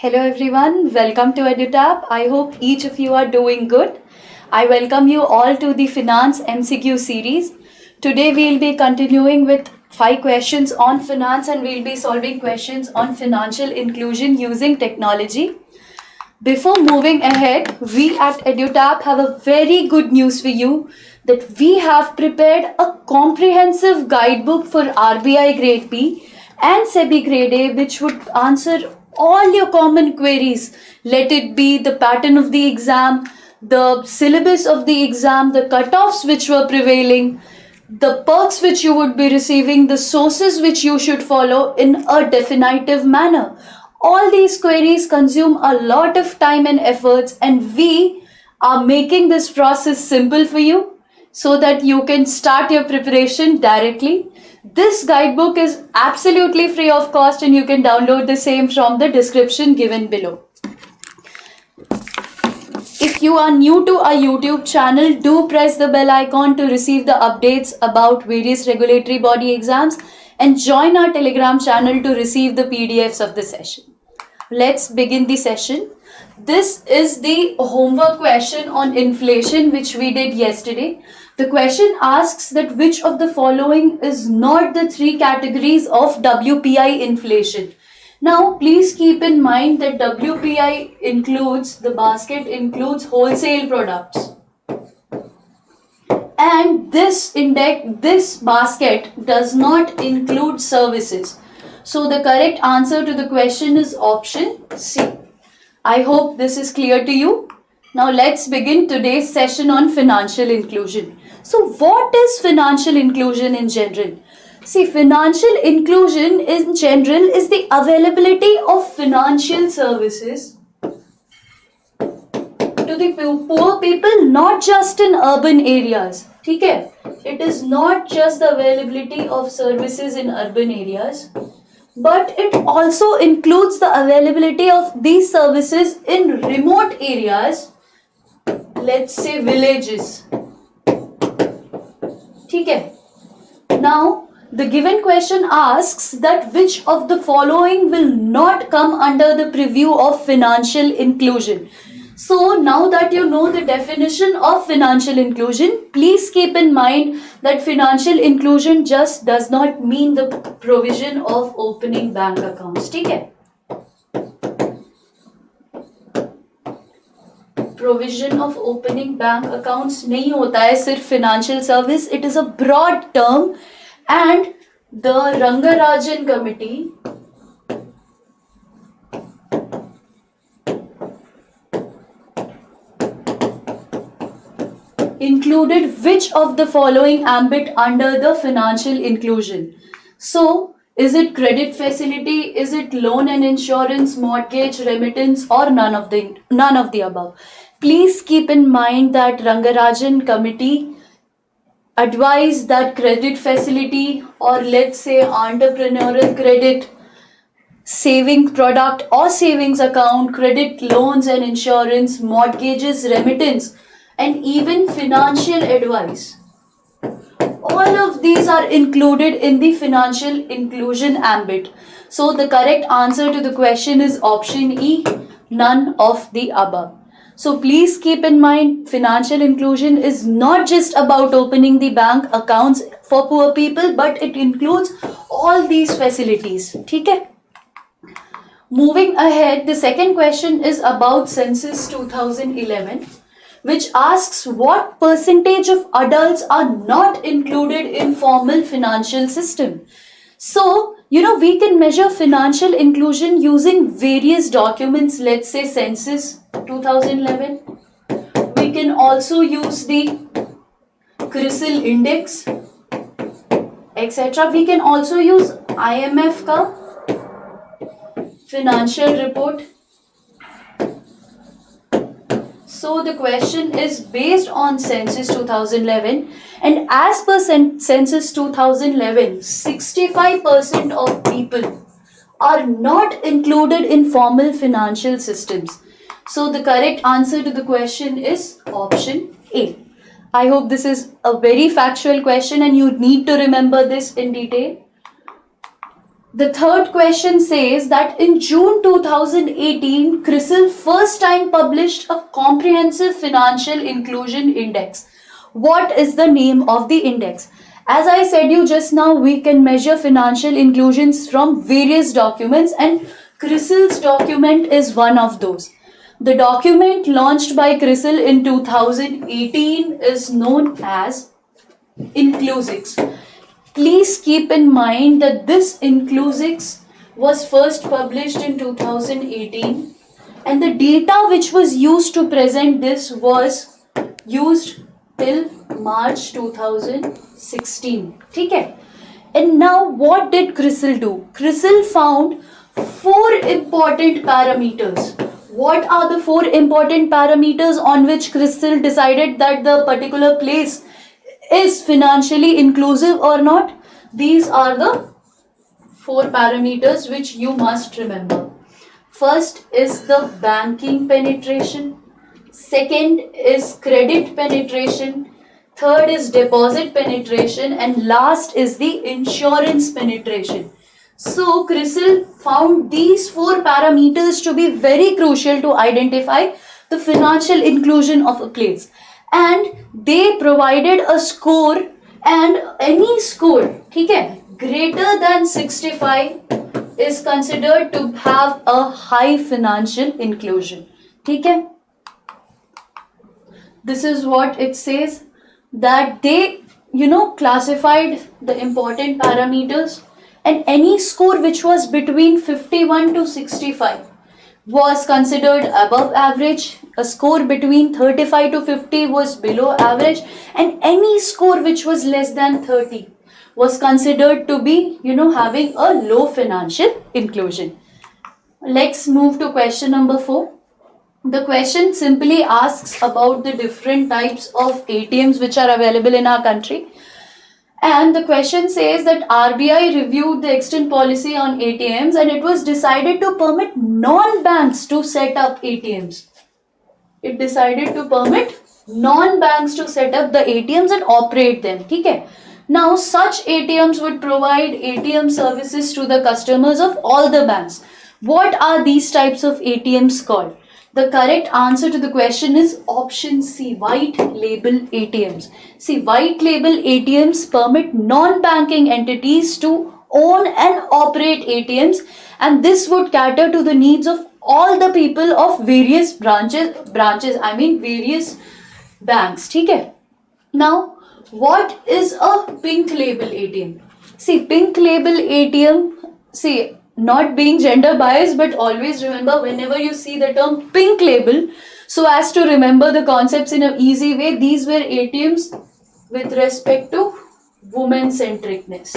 Hello everyone, welcome to EduTap. I hope each of you are doing good. I welcome you all to the Finance MCQ series. Today we'll be continuing with 5 questions on finance and we'll be solving questions on financial inclusion using technology. Before moving ahead, we at EduTap have a very good news for you that we have prepared a comprehensive guidebook for RBI Grade B and SEBI Grade A which would answer all your common queries. Let it be the pattern of the exam, the syllabus of the exam, the cutoffs which were prevailing, the perks which you would be receiving, the sources which you should follow in a definitive manner. All these queries consume a lot of time and efforts, and we are making this process simple for you so that you can start your preparation directly. This guidebook is absolutely free of cost and you can download the same from the description given below. If you are new to our YouTube channel, do press the bell icon to receive the updates about various regulatory body exams and join our Telegram channel to receive the PDFs of the session. Let's begin the session. This is the homework question on inflation which we did yesterday. The question asks that which of the following is not the 3 categories of WPI inflation. Now, please keep in mind that WPI includes, the basket includes wholesale products. And this basket does not include services. So the correct answer to the question is option C. I hope this is clear to you. Now let's begin today's session on financial inclusion. So what is financial inclusion in general? See, financial inclusion in general is the availability of financial services to the poor people, not just in urban areas. Okay? It is not just the availability of services in urban areas, but it also includes the availability of these services in remote areas, let's say villages. Okay. Now, the given question asks that which of the following will not come under the purview of financial inclusion. So now that you know the definition of financial inclusion, please keep in mind that financial inclusion just does not mean the provision of opening bank accounts. Okay? Provision of opening bank accounts नहीं होता है सिर्फ financial service. It is a broad term and the Rangarajan committee included which of the following ambit under the financial inclusion? So, is it credit facility, is it loan and insurance, mortgage, remittance, or none of the above? Please keep in mind that Rangarajan committee advised that credit facility, or let's say entrepreneurial credit, saving product or savings account, credit loans and insurance, mortgages, remittance, and even financial advice. All of these are included in the financial inclusion ambit. So the correct answer to the question is option E, none of the above. So please keep in mind, financial inclusion is not just about opening the bank accounts for poor people, but it includes all these facilities. Okay? Moving ahead, the second question is about Census 2011. Which asks what percentage of adults are not included in formal financial system. So, we can measure financial inclusion using various documents, let's say Census 2011. We can also use the CRISIL index, etc. We can also use IMF ka financial report. So the question is based on Census 2011, and as per Census 2011, 65% of people are not included in formal financial systems. So the correct answer to the question is option A. I hope this is a very factual question and you need to remember this in detail. The third question says that in June 2018, CRISIL first time published a comprehensive financial inclusion index. What is the name of the index? As I said you just now, we can measure financial inclusions from various documents, and CRISIL's document is one of those. The document launched by CRISIL in 2018 is known as Inclusix. Please keep in mind that this Inclusix was first published in 2018, and the data which was used to present this was used till March 2016. Okay? And now what did CRISIL do? CRISIL found four important parameters. What are the four important parameters on which CRISIL decided that the particular place is financially inclusive or not? These are the four parameters which you must remember. First is the banking penetration. Second is credit penetration. Third is deposit penetration. And last is the insurance penetration. So CRISIL found these four parameters to be very crucial to identify the financial inclusion of a place. And they provided a score, and any score, okay, greater than 65 is considered to have a high financial inclusion. Okay? This is what it says, that they, classified the important parameters, and any score which was between 51 to 65 was considered above average. A score between 35 to 50 was below average, and any score which was less than 30 was considered to be, having a low financial inclusion. Let's move to question number 4. The question simply asks about the different types of ATMs which are available in our country. And the question says that RBI reviewed the extant policy on ATMs, and it was decided to permit non-banks to set up ATMs. It decided to permit non-banks to set up the ATMs and operate them. Okay? Now, such ATMs would provide ATM services to the customers of all the banks. What are these types of ATMs called? The correct answer to the question is option C, white label ATMs. See, white label ATMs permit non-banking entities to own and operate ATMs, and this would cater to the needs of all the people of various various banks. Okay? Now, what is a pink label ATM? See, pink label ATM, not being gender biased, but always remember whenever you see the term pink label, so as to remember the concepts in an easy way, these were ATMs with respect to woman centricness.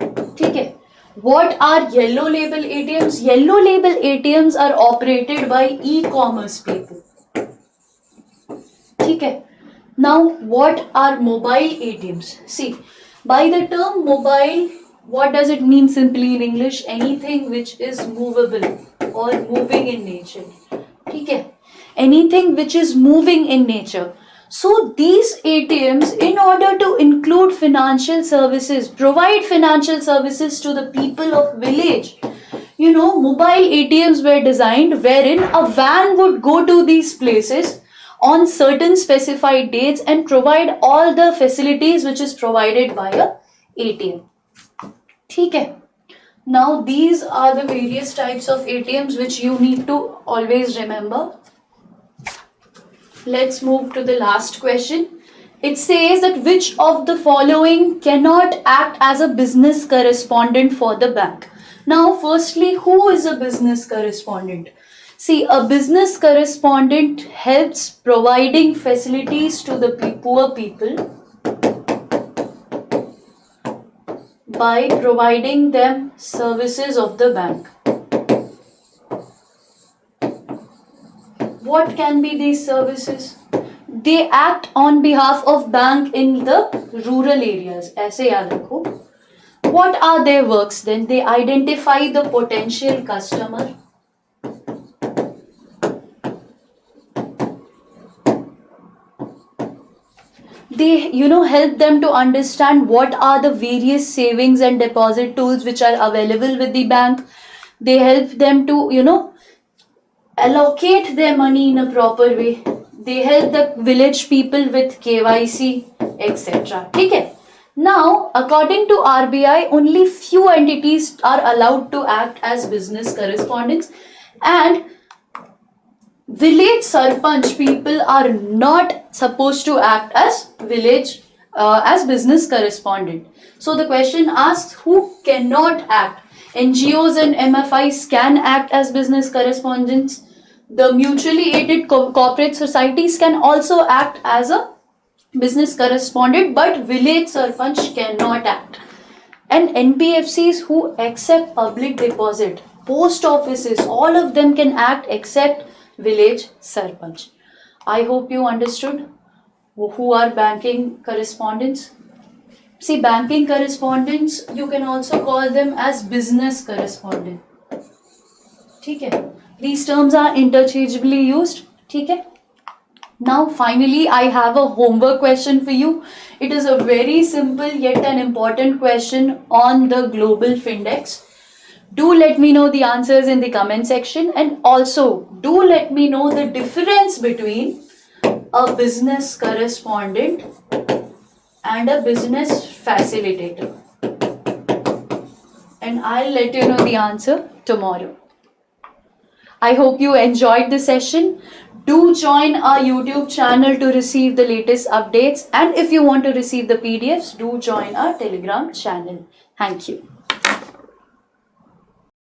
Okay. What are yellow label ATMs? Yellow label ATMs are operated by e-commerce people. Okay. Now, what are mobile ATMs? See, by the term mobile, what does it mean simply in English? Anything which is movable or moving in nature. Okay? Anything which is moving in nature. So these ATMs, in order to include financial services, provide financial services to the people of village, mobile ATMs were designed wherein a van would go to these places on certain specified dates and provide all the facilities which is provided by a ATM. Okay. Now these are the various types of ATMs which you need to always remember. Let's move to the last question. It says that which of the following cannot act as a business correspondent for the bank? Now, firstly, who is a business correspondent? See, a business correspondent helps providing facilities to the poor people by providing them services of the bank. What can be these services? They act on behalf of bank in the rural areas. ऐसे याद रखो. What are their works then? They identify the potential customer. they help them to understand what are the various savings and deposit tools which are available with the bank. They help them to allocate their money in a proper way. They help the village people with KYC, etc. Okay. Now, according to RBI, only few entities are allowed to act as business correspondents, and village sarpanch people are not supposed to act as as business correspondent. So the question asks, who cannot act? NGOs and MFIs can act as business correspondents. The mutually aided corporate societies can also act as a business correspondent, but village sarpanch cannot act. And NBFCs who accept public deposit, post offices, all of them can act except village sarpanch. I hope you understood who are banking correspondents. See, banking correspondents, you can also call them as business correspondent. Okay. These terms are interchangeably used. Okay. Now finally I have a homework question for you. It is a very simple yet an important question on the global findex. Do let me know the answers in the comment section, and also do let me know the difference between a business correspondent and a business facilitator. And I'll let you know the answer tomorrow. I hope you enjoyed the session. Do join our YouTube channel to receive the latest updates, and if you want to receive the PDFs, do join our Telegram channel. Thank you.